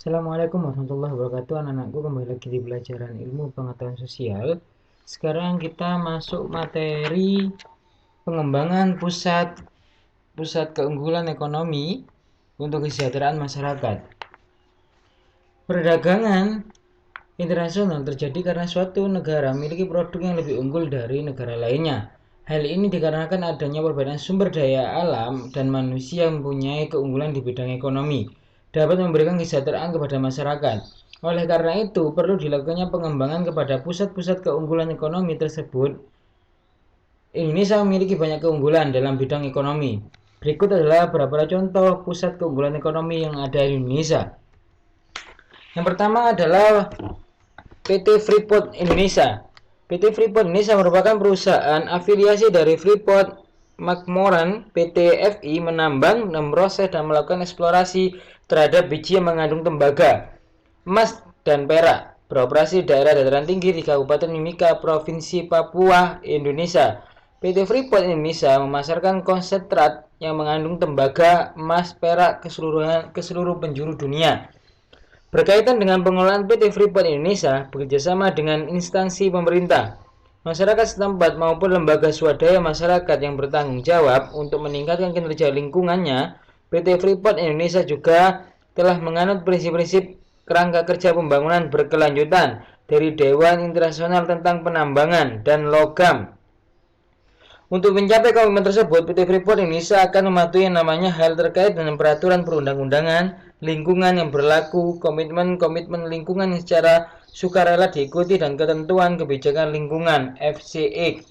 Assalamualaikum warahmatullahi wabarakatuh. Anak-anakku, kembali lagi di pelajaran ilmu pengetahuan sosial. Sekarang kita masuk materi pengembangan pusat pusat keunggulan ekonomi untuk kesejahteraan masyarakat. Perdagangan internasional terjadi karena suatu negara memiliki produk yang lebih unggul dari negara lainnya. Hal ini dikarenakan adanya perbedaan sumber daya alam dan manusia yang mempunyai keunggulan di bidang ekonomi dapat memberikan kesejahteraan kepada masyarakat. Oleh karena itu, perlu dilakukannya pengembangan kepada pusat-pusat keunggulan ekonomi tersebut. Indonesia memiliki banyak keunggulan dalam bidang ekonomi. Berikut adalah beberapa contoh pusat keunggulan ekonomi yang ada di Indonesia. Yang pertama adalah PT Freeport Indonesia. PT Freeport Indonesia merupakan perusahaan afiliasi dari Freeport McMoran. PT FI menambang, memproses, dan melakukan eksplorasi terhadap biji yang mengandung tembaga, emas, dan perak. Beroperasi di daerah dataran tinggi di Kabupaten Mimika, Provinsi Papua, Indonesia. PT Freeport Indonesia memasarkan konsentrat yang mengandung tembaga, emas, perak ke seluruh penjuru dunia. Berkaitan dengan pengelolaan PT Freeport Indonesia, bekerjasama dengan instansi pemerintah, masyarakat setempat maupun lembaga swadaya masyarakat yang bertanggung jawab untuk meningkatkan kinerja lingkungannya, PT Freeport Indonesia juga telah menganut prinsip-prinsip kerangka kerja pembangunan berkelanjutan dari Dewan Internasional tentang Penambangan dan Logam. Untuk mencapai komitmen tersebut, PT Freeport Indonesia akan mematuhi yang namanya hal terkait dengan peraturan perundang-undangan lingkungan yang berlaku, komitmen lingkungan yang secara sukarela diikuti, dan ketentuan kebijakan lingkungan FCX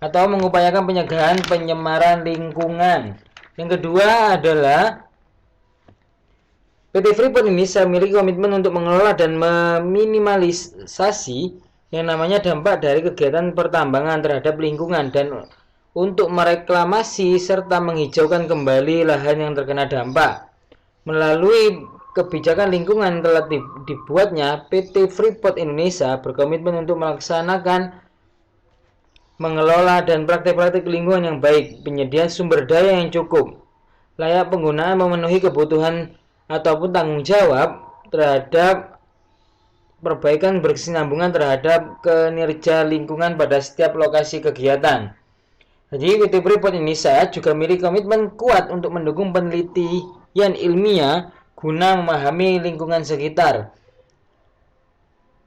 atau mengupayakan pencegahan pencemaran lingkungan. Yang kedua adalah PT Freeport Indonesia memiliki komitmen untuk mengelola dan meminimalisasi yang namanya dampak dari kegiatan pertambangan terhadap lingkungan dan untuk mereklamasi serta menghijaukan kembali lahan yang terkena dampak. Melalui kebijakan lingkungan telah dibuatnya, PT Freeport Indonesia berkomitmen untuk melaksanakan, mengelola, dan praktek-praktek lingkungan yang baik, penyediaan sumber daya yang cukup, layak penggunaan, memenuhi kebutuhan ataupun tanggung jawab terhadap perbaikan berkesinambungan terhadap kinerja lingkungan pada setiap lokasi kegiatan. Jadi PT Freeport Indonesia juga memiliki komitmen kuat untuk mendukung penelitian ilmiah guna memahami lingkungan sekitar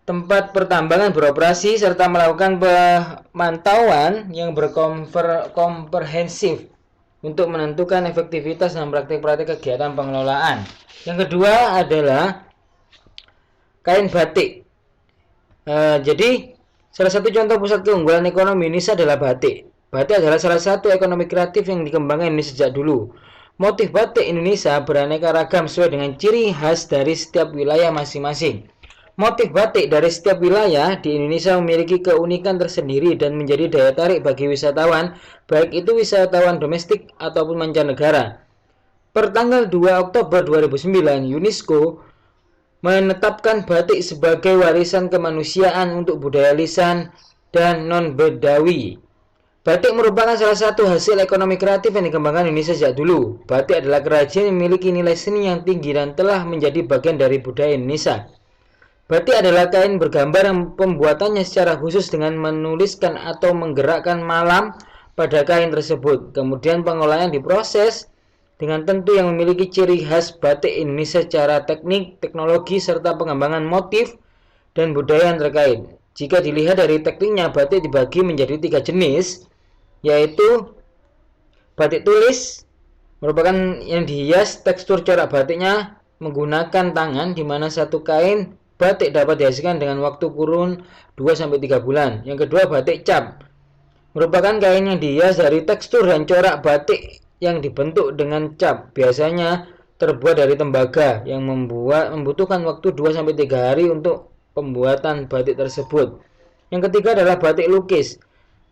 tempat pertambangan beroperasi serta melakukan pemantauan yang berkomprehensif untuk menentukan efektivitas dan praktik-praktik kegiatan pengelolaan. Yang kedua adalah kain batik. Jadi salah satu contoh pusat keunggulan ekonomi Indonesia adalah batik. Batik adalah salah satu ekonomi kreatif yang dikembangkan Indonesia sejak dulu. Motif batik Indonesia beraneka ragam sesuai dengan ciri khas dari setiap wilayah masing-masing. Motif batik dari setiap wilayah di Indonesia memiliki keunikan tersendiri dan menjadi daya tarik bagi wisatawan, baik itu wisatawan domestik ataupun mancanegara. Per tanggal 2 Oktober 2009, UNESCO menetapkan batik sebagai warisan kemanusiaan untuk budaya lisan dan non-Bedawi. Batik merupakan salah satu hasil ekonomi kreatif yang dikembangkan Indonesia sejak dulu. Batik adalah kerajinan yang memiliki nilai seni yang tinggi dan telah menjadi bagian dari budaya Indonesia. Batik adalah kain bergambar yang pembuatannya secara khusus dengan menuliskan atau menggerakkan malam pada kain tersebut. Kemudian pengolahan diproses dengan tentu yang memiliki ciri khas batik Indonesia secara teknik, teknologi, serta pengembangan motif dan budaya yang terkait. Jika dilihat dari tekniknya, batik dibagi menjadi 3 jenis, yaitu batik tulis, merupakan yang dihias tekstur corak batiknya menggunakan tangan, di mana satu kain batik dapat dihasilkan dengan waktu kurun 2-3 bulan. Yang kedua, batik cap, merupakan kain yang dihias dari tekstur dan corak batik yang dibentuk dengan cap, biasanya terbuat dari tembaga yang membutuhkan waktu 2-3 hari untuk pembuatan batik tersebut. Yang ketiga adalah batik lukis,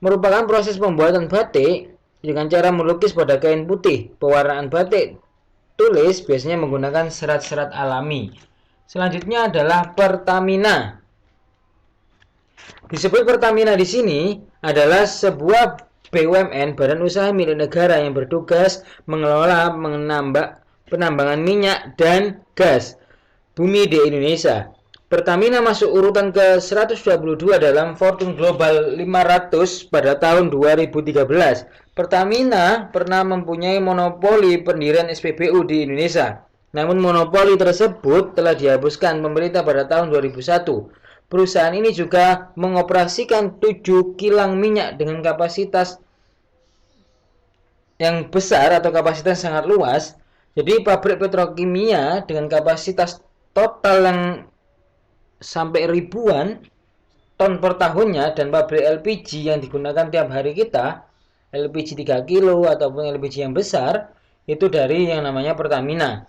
merupakan proses pembuatan batik dengan cara melukis pada kain putih. Pewarnaan batik tulis biasanya menggunakan serat-serat alami. Selanjutnya adalah Pertamina. Disebut Pertamina di sini adalah sebuah BUMN, badan usaha milik negara yang bertugas mengelola penambangan minyak dan gas. bumi di Indonesia. Pertamina masuk urutan ke 122 dalam Fortune Global 500 pada tahun 2013. Pertamina pernah mempunyai monopoli pendirian SPBU di Indonesia. Namun monopoli tersebut telah dihapuskan pemerintah pada tahun 2001. Perusahaan ini juga mengoperasikan 7 kilang minyak dengan kapasitas yang besar atau kapasitas sangat luas. Jadi pabrik petrokimia dengan kapasitas total yang sampai ribuan ton per tahunnya, dan pabrik LPG yang digunakan tiap hari kita, LPG 3 kilo ataupun LPG yang besar, itu dari yang namanya Pertamina.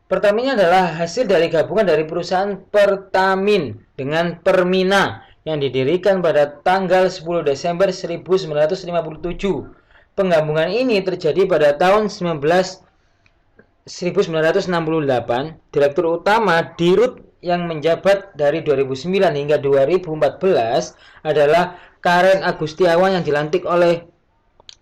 Pertamina adalah hasil dari gabungan dari perusahaan Pertamin dengan Permina yang didirikan pada tanggal 10 Desember 1957. Penggabungan ini terjadi pada tahun 1968. Direktur utama Dirut yang menjabat dari 2009 hingga 2014 adalah Karen Agustiawan yang dilantik oleh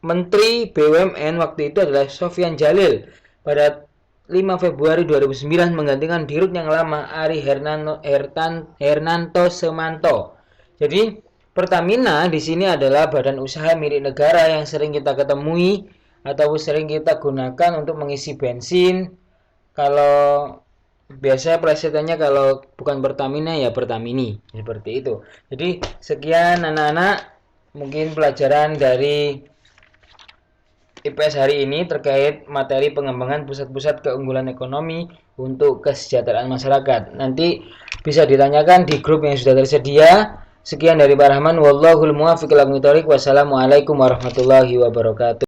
Menteri BUMN waktu itu adalah Sofyan Jalil pada 5 Februari 2009 menggantikan Dirut yang lama Ari Hernanto Semanto. Jadi Pertamina di sini adalah badan usaha milik negara yang sering kita ketemui atau sering kita gunakan untuk mengisi bensin. Kalau biasanya plesetannya kalau bukan Pertamina ya Pertamini, seperti itu. Jadi sekian anak-anak, mungkin pelajaran dari IPS hari ini terkait materi pengembangan pusat-pusat keunggulan ekonomi untuk kesejahteraan masyarakat. Nanti bisa ditanyakan di grup yang sudah tersedia. Sekian dari Pak Rahman, wallahul muwaffiq ila aqwamit thoriq. Wassalamualaikum warahmatullahi wabarakatuh.